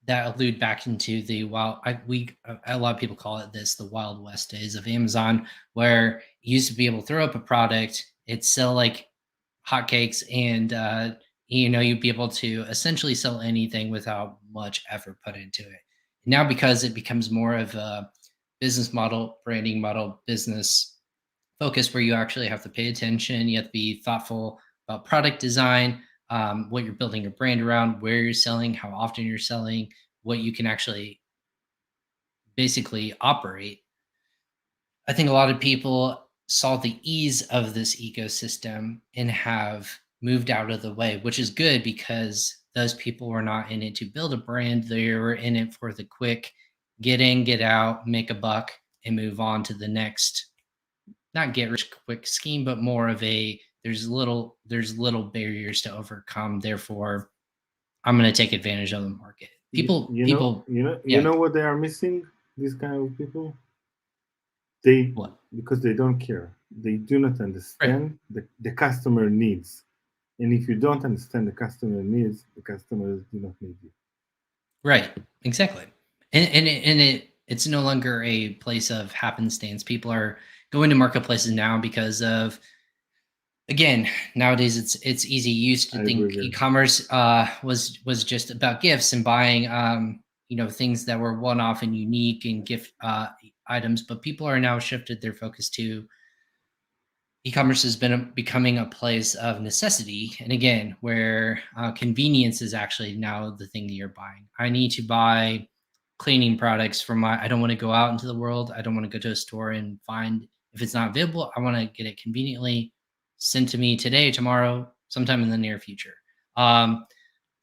that allude back into the wild. A lot of people call it this the Wild West days of Amazon, where you used to be able to throw up a product, it'd sell like hotcakes, and you'd be able to essentially sell anything without much effort put into it. Now, because it becomes more of a business model, branding model, business focus, where you actually have to pay attention, you have to be thoughtful about product design, what you're building your brand around, where you're selling, how often you're selling, what you can actually basically operate. I think a lot of people saw the ease of this ecosystem and have moved out of the way, which is good because those people were not in it to build a brand. They were in it for the quick get in, get out, make a buck, and move on to the next, not get rich quick scheme, but more of a there's little barriers to overcome. Therefore, I'm going to take advantage of the market. you, you know People, you know you yeah. know what they are missing, these kind of people. They What? Because they don't care, they do not Right. understand the customer needs. And if you don't understand the customer needs, the customers do not need you. Right. Exactly. And it's no longer a place of happenstance. People are going to marketplaces now because of, again, nowadays it's easy. You used to I agree think there. e-commerce was just about gifts and buying things that were one off and unique and gift items, but people are now shifted their focus to e-commerce has been becoming a place of necessity, and again, where convenience is actually now the thing that you're buying. I need to buy cleaning products for my. I don't want to go out into the world. I don't want to go to a store and find if it's not available. I want to get it conveniently sent to me today, tomorrow, sometime in the near future. Um,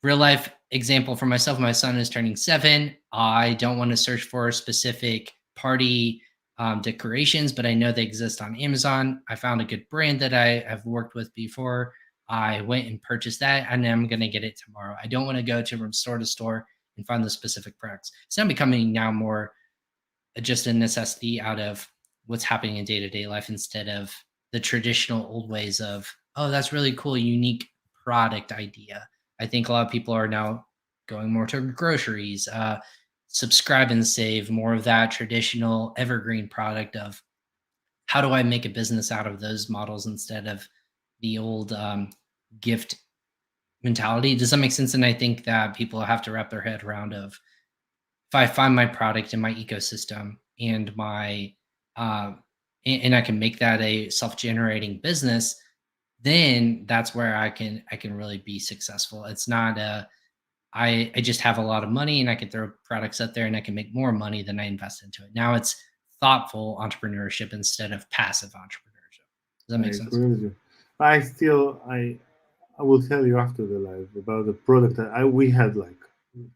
Real life example for myself, my son is turning 7. I don't want to search for specific party decorations, but I know they exist on Amazon. I found a good brand that I have worked with before. I went and purchased that, and I'm going to get it tomorrow. I don't want to go from store to store and find the specific products. It's now becoming now more just a necessity out of what's happening in day-to-day life instead of the traditional old ways of, oh, that's really cool, unique product idea. I think a lot of people are now going more to groceries, subscribe and save, more of that traditional evergreen product of how do I make a business out of those models instead of the old gift mentality. Does that make sense? And I think that people have to wrap their head around of, if I find my product in my ecosystem and my uh, and I can make that a self-generating business, then that's where I can really be successful. It's not I just have a lot of money and I can throw products up there and I can make more money than I invest into it. Now it's thoughtful entrepreneurship instead of passive entrepreneurship. Does that I make sense? agree with you. I still, I will tell you after the live about the product. We had like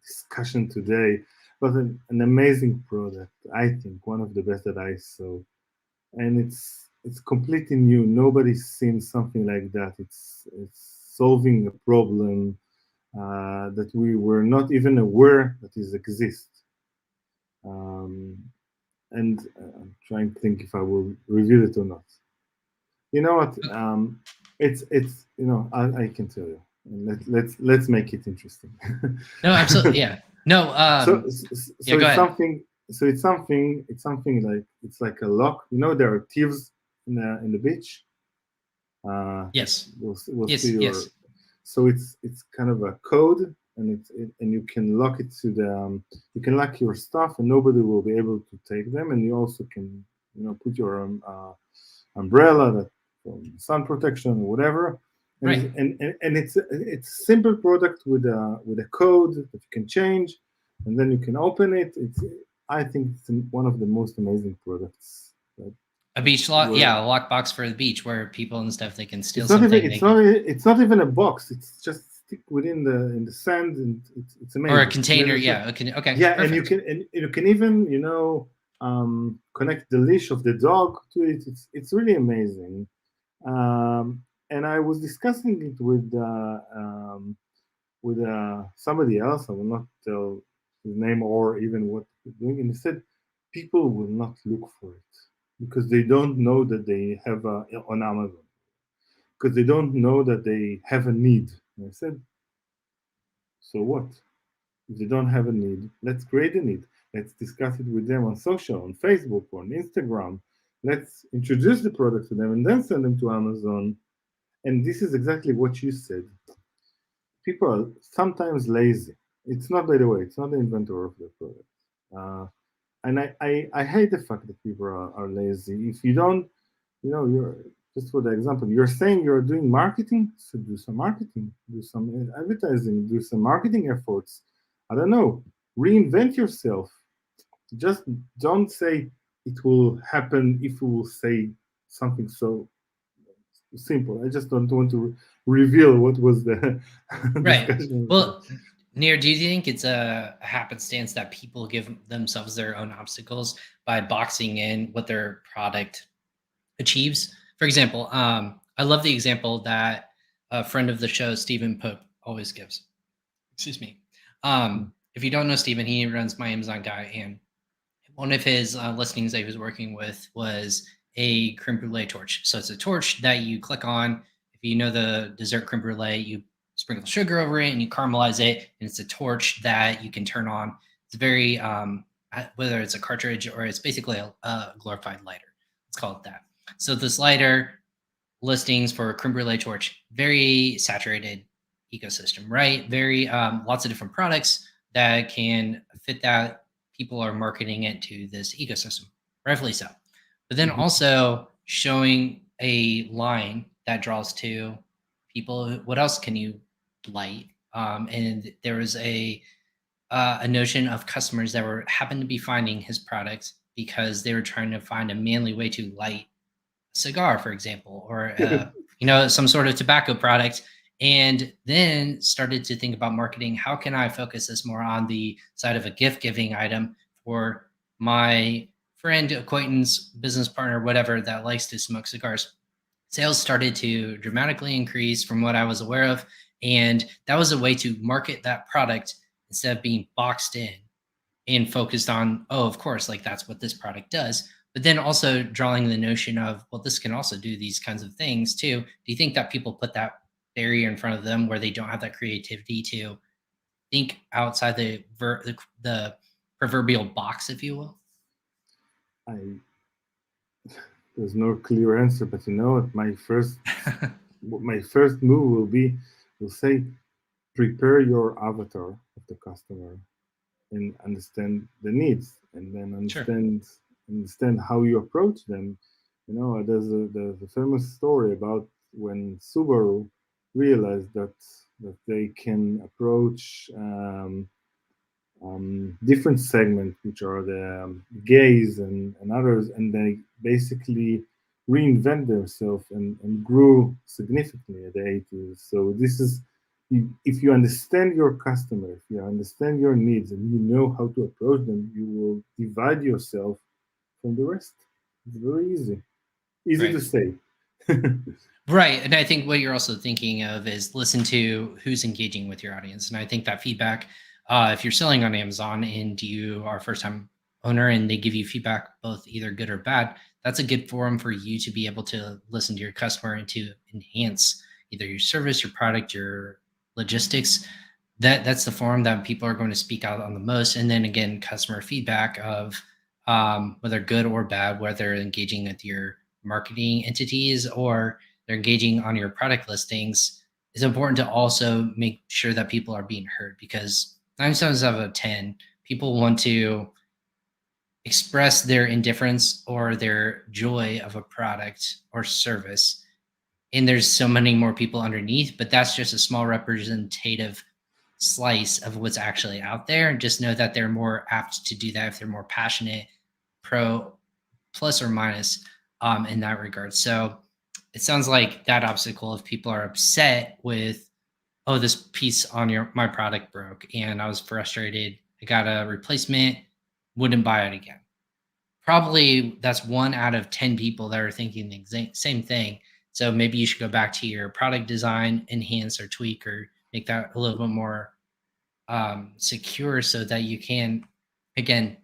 discussion today, but an amazing product. I think one of the best that I saw, and it's completely new. Nobody's seen something like that. It's solving a problem that we were not even aware that is exist. Um, and I'm trying to think if I will reveal it or not. You know what? It's I can tell you. Let's make it interesting. No, absolutely. Yeah. No. Yeah. So Go it's ahead. something. It's something like it's like a lock. You know, there are thieves in the beach. Yes. We'll see Yes. your. Yes. So it's kind of a code, and and you can lock it to the. You can lock your stuff, and nobody will be able to take them. And you also can put your umbrella that sun protection or whatever. And Right. it's a simple product with a code that you can change, and then you can open it. I think it's one of the most amazing products that, A that beach lock. were. Yeah, a lockbox for the beach where people and stuff they can steal It's not even something. They can, it's not even a box. It's just stick within the sand, and it's or a amazing. It's container. amazing. Yeah. Okay. Yeah, and Perfect. you can even connect the leash of the dog to it. It's really amazing. And I was discussing it with somebody else. I will not tell his name or even what he's doing. And he said people will not look for it because they don't know that they have on Amazon, because they don't know that they have a need. And I said, so what? If they don't have a need, let's create a need. Let's discuss it with them on social, on Facebook, or on Instagram. Let's introduce the product to them and then send them to Amazon. And this is exactly what you said. People are sometimes lazy. It's not, by the way, it's not the inventor of the product. Uh, and I hate the fact that people are lazy. If you don't, you're just for the example, you're saying you're doing marketing, so do some marketing, do some advertising, do some marketing efforts. I don't know, reinvent yourself. Just don't say it will happen if you will say something so simple. I just don't want to reveal what was the Right. discussion. Well, Near, do you think it's a happenstance that people give themselves their own obstacles by boxing in what their product achieves? For example, I love the example that a friend of the show, Stephen Pope, always gives. Excuse me. If you don't know Stephen, he runs My Amazon Guy, and one of his listings that he was working with was a creme brulee torch. So it's a torch that you click on. If you know the dessert creme brulee, you sprinkle sugar over it and you caramelize it, and it's a torch that you can turn on. It's very whether it's a cartridge or it's basically a glorified lighter. Let's call it that. So this lighter listings for creme brulee torch, very saturated ecosystem, right? Very lots of different products that can fit that. People are marketing it to this ecosystem, rightfully so. But then Mhm. also showing a line that draws to people. What else can you light? And there was a notion of customers that were happened to be finding his products because they were trying to find a manly way to light a cigar, for example, or some sort of tobacco product. And then started to think about marketing. How can I focus this more on the side of a gift giving item for my friend, acquaintance, business partner, whatever that likes to smoke cigars? Sales started to dramatically increase from what I was aware of. And that was a way to market that product instead of being boxed in and focused on, oh, of course, like that's what this product does. But then also drawing the notion of, well, this can also do these kinds of things too. Do you think that people put that barrier in front of them where they don't have that creativity to think outside the proverbial box, if you will? I There's no clear answer, but you know what? My first move will say, prepare your avatar of the customer and understand the needs, and then Sure. understand how you approach them. There's a famous story about when Subaru realized that they can approach different segments, which are the gays and others, and they basically reinvent themselves and grew significantly at the 80s. So this is, if you understand your customer, if you understand your needs, and you know how to approach them, you will divide yourself from the rest. It's very easy Right. to say. Right. And I think what you're also thinking of is listen to who's engaging with your audience. And I think that feedback, if you're selling on Amazon and you are a first time owner and they give you feedback, both either good or bad, that's a good forum for you to be able to listen to your customer and to enhance either your service, your product, your logistics. That's the forum that people are going to speak out on the most. And then again, customer feedback of whether good or bad, whether engaging with your marketing entities or they're engaging on your product listings, it's important to also make sure that people are being heard because 9 times out of 10, people want to express their indifference or their joy of a product or service. And there's so many more people underneath, but that's just a small representative slice of what's actually out there. And just know that they're more apt to do that if they're more passionate, pro plus or minus in that regard. So it sounds like that obstacle, if people are upset with, oh, this piece on your my product broke and I was frustrated, I got a replacement, wouldn't buy it again. Probably that's 1 out of 10 people that are thinking the exact same thing. So maybe you should go back to your product design, enhance or tweak or make that a little bit more secure so that you can, again,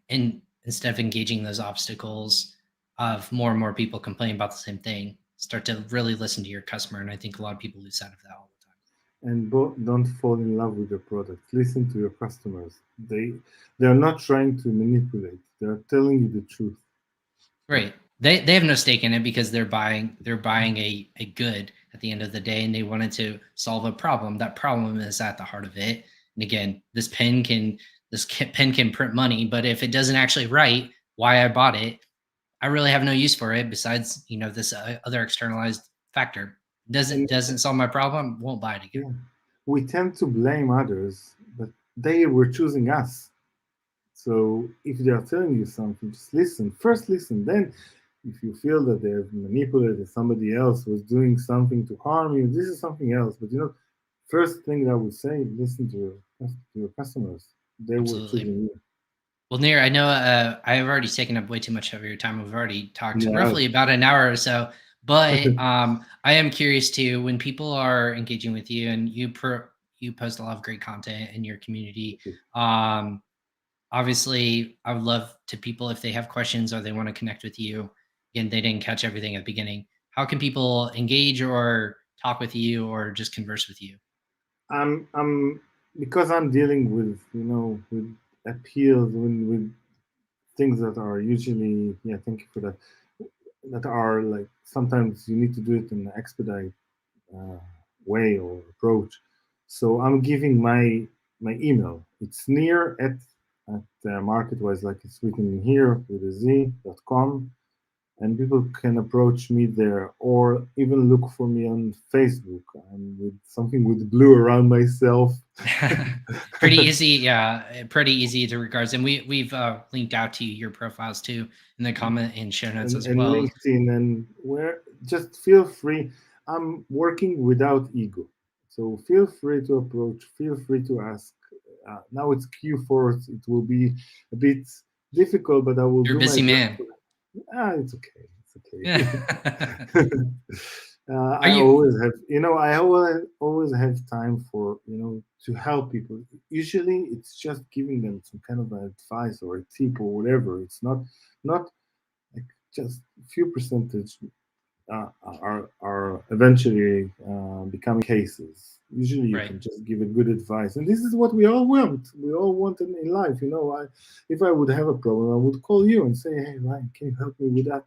instead of engaging those obstacles of more and more people complaining about the same thing, start to really listen to your customer. And I think a lot of people lose sight of that all the time. And don't fall in love with your product. Listen to your customers. They're not trying to manipulate. They're telling you the truth. Right. They have no stake in it because they're buying a good at the end of the day and they wanted to solve a problem. That problem is at the heart of it. And again, pen can print money, but if it doesn't actually write why I bought it, I really have no use for it besides, this other externalized factor. Doesn't And doesn't solve my problem, won't buy it again. yeah, we tend to blame others, but they were choosing us. So if they are telling you something, just listen. First listen. Then if you feel that they've manipulated, somebody else was doing something to harm you, this is something else. But first thing that I would say, listen to your customers. They were Absolutely. choosing you. Well, Nir, I know I've already taken up way too much of your time. We've already talked Yeah. roughly about an hour or so, but I am curious too when people are engaging with you and you post a lot of great content in your community. Um, Obviously, I would love to people if they have questions or they want to connect with you and they didn't catch everything at the beginning. How can people engage or talk with you or just converse with you? I'm because I'm dealing with with appeals, with things that are usually, yeah, thank you for that, that are like sometimes you need to do it in an expedite uh, way or approach. So I'm giving my email. It's near at MarketWise, like it's written in here with a Z.com. and people can approach me there or even look for me on Facebook. I'm with something with blue around myself. Pretty easy, yeah, pretty easy to regards, and we've linked out to your profiles too in the comment and show notes as And well. LinkedIn, and where just feel free. I'm working without ego, so feel free to approach. Feel free to ask. Now it's Q4. It will be a bit difficult, but I will You're a do my busy best. man. It's okay. It's Are okay. I you always have, I always have time for, to help people. Usually, it's just giving them some kind of advice or a tip or whatever. It's not like just a few percentage are eventually becoming cases. Usually, you right? can just give a good advice, and this is what we all want. We all want in life. If I would have a problem, I would call you and say, "Hey, Ryan, can you help me with that?"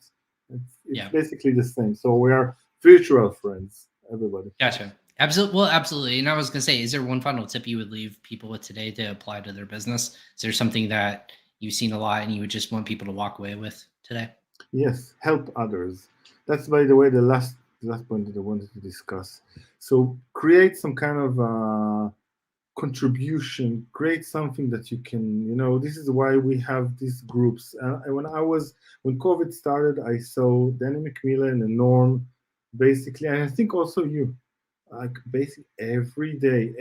It's Yeah. basically the same. So we are virtual friends, everybody. Gotcha. Absolutely. Well, absolutely. And I was going to say, is there one final tip you would leave people with today to apply to their business? Is there something that you've seen a lot and you would just want people to walk away with today? Yes, help others. That's, by the way, the last point that I wanted to discuss. So create some kind of contribution, create something that you can, this is why we have these groups. When COVID started, I saw Danny McMillan and Norm, basically, and I think also you, like basically every day,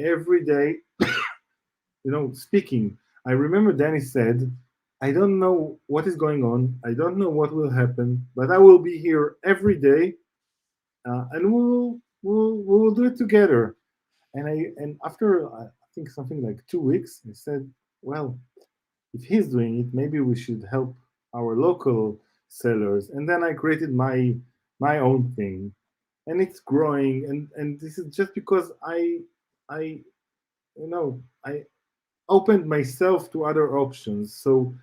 speaking. I remember Danny said, I don't know what is going on, I don't know what will happen, but I will be here every day, and we will do it together. And after I think something like 2 weeks, I said, well, if he's doing it, maybe we should help our local sellers. And then I created my own thing, and it's growing. And this is just because I I opened myself to other options. So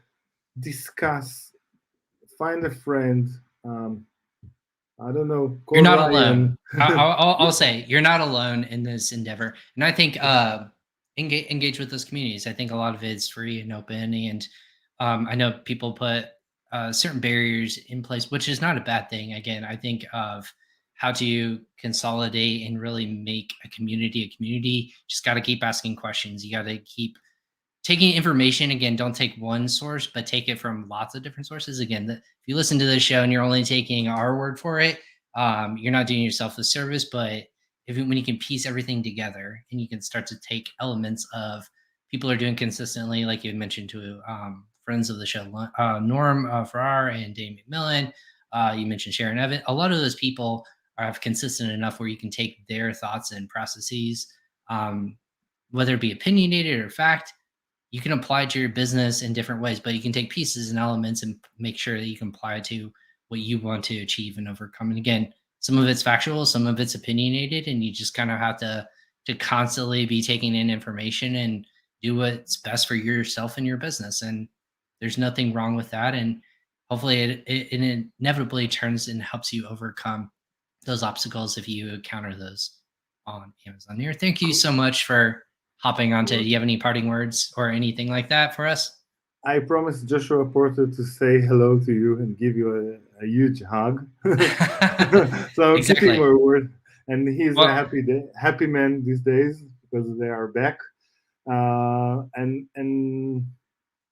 discuss, find a friend. Um, I don't know, You're call not alone. Ryan. I'll say you're not alone in this endeavor, and I think engage with those communities. I think a lot of it's free and open, and I know people put certain barriers in place, which is not a bad thing. Again, I think of how to consolidate and really make a community a community. Just got to keep asking questions. You got to keep taking information. Again, don't take one source, but take it from lots of different sources. Again, if you listen to this show and you're only taking our word for it, you're not doing yourself a service. But when you can piece everything together and you can start to take elements of people are doing consistently, like you had mentioned to friends of the show, Norm Farrar and Dave McMillan, you mentioned Sharon Evan. A lot of those people are consistent enough where you can take their thoughts and processes, um, whether it be opinionated or fact, you can apply it to your business in different ways, but you can take pieces and elements and make sure that you can apply it to what you want to achieve and overcome. And again, some of it's factual, some of it's opinionated, and you just kind of have to constantly be taking in information and do what's best for yourself and your business. And there's nothing wrong with that. And hopefully it inevitably turns and helps you overcome those obstacles if you encounter those on Amazon here. Thank you so much for hopping onto. Do you have any parting words or anything like that for us? I promised Joshua Porter to say hello to you and give you a huge hug. So I'm keeping Exactly. my word. And he's a Well, happy man these days because they are back. And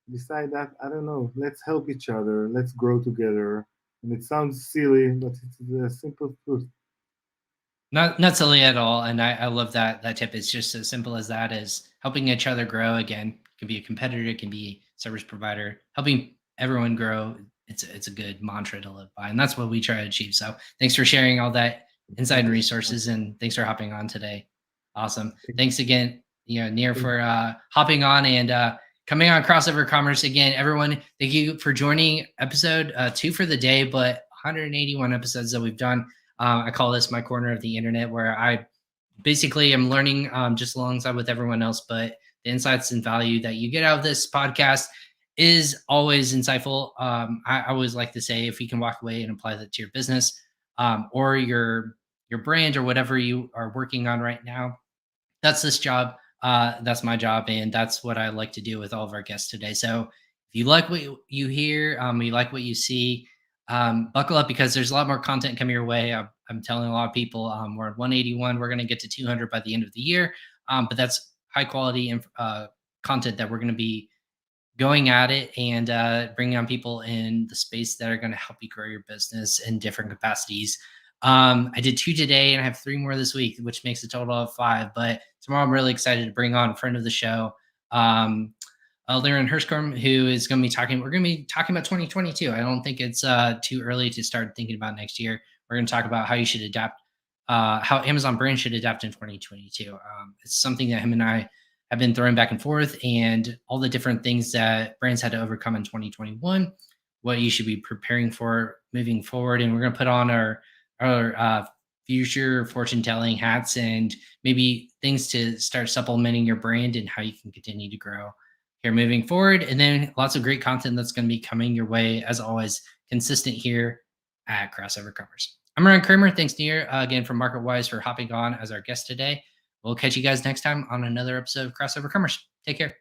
beside that, I don't know. Let's help each other. Let's grow together. And it sounds silly, but it's the simple truth. not silly at all, and I love that tip. It's just as simple as that, is helping each other grow. Again, it can be a competitor, it can be service provider, helping everyone grow. It's a good mantra to live by, and that's what we try to achieve. So thanks for sharing all that insight Thank and you so much. resources, and thanks for hopping on today. Awesome. Thank, Thanks again, Near, thank, for hopping on and coming on Crossover Commerce again. Everyone, thank you for joining episode 2 for the day, but 181 episodes that we've done. I call this my corner of the internet, where I basically am learning just alongside with everyone else. But the insights and value that you get out of this podcast is always insightful. I always like to say, if you can walk away and apply that to your business, or your brand, or whatever you are working on right now, that's this job. That's my job, and that's what I like to do with all of our guests today. So if you like what you hear, you like what you see, buckle up because there's a lot more content coming your way. I'm telling a lot of people we're at 181. We're going to get to 200 by the end of the year. But that's high quality content that we're going to be going at it and bringing on people in the space that are going to help you grow your business in different capacities. I did 2 today and I have 3 more this week, which makes a total of 5. But tomorrow I'm really excited to bring on a friend of the show, Liren Hirschkorn, who is going to be talking. We're going to be talking about 2022. I don't think it's too early to start thinking about next year. We're going to talk about how you should adapt, how Amazon brand should adapt in 2022. It's something that him and I have been throwing back and forth, and all the different things that brands had to overcome in 2021, what you should be preparing for moving forward. And we're going to put on our future fortune telling hats and maybe things to start supplementing your brand and how you can continue to grow here moving forward. And then lots of great content that's going to be coming your way, as always, consistent here at Crossover Commerce. I'm Ryan Kramer. Thanks, Nir, again from Market Wize for hopping on as our guest today. We'll catch you guys next time on another episode of Crossover Commerce. Take care.